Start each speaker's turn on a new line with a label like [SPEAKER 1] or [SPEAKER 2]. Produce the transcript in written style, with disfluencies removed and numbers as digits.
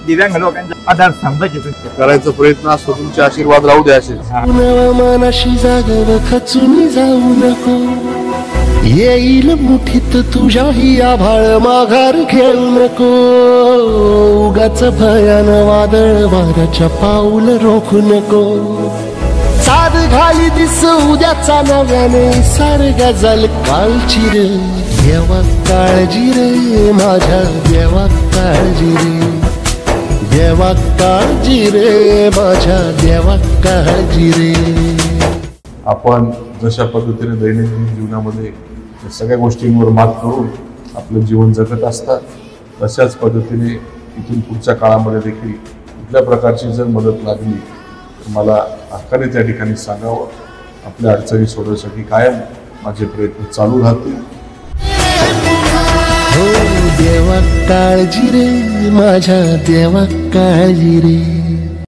[SPEAKER 1] दिव्यांग लोकांचा आधारस्तंभ
[SPEAKER 2] करायचा प्रयत्न असतो. तुमचे आशीर्वाद राहू द्या असेच.
[SPEAKER 3] मनाशी जागव खचून जाऊ नको, येईल मुठीत तुझ्याही आभाळ माघार घेऊ नको. उगाच भयान वादळ वाऱ्याच्या पाऊल रोखू नको. साध घाली दिस उद्याचा नव्याने सार गजल कालची रे. देवा काळजी रे माझ्या देवा काळजी रे. देवा काळजी रे माझ्या देवा काळजी रे.
[SPEAKER 2] आपण जशा पद्धतीने दैनंदिन जीवनामध्ये सगळ्या गोष्टींवर मात करून आपलं जीवन जगत असतात, तशाच पद्धतीने इथून पुढच्या काळामध्ये देखील कुठल्या प्रकारची जर मदत लागली तर मला हक्काने त्या ठिकाणी सांगावं. आपल्या अडचणी सोडवण्यासाठी कायम माझे प्रयत्न चालू राहतील.
[SPEAKER 3] हो देवा काळजी रे माझ्या देवा काळजी रे.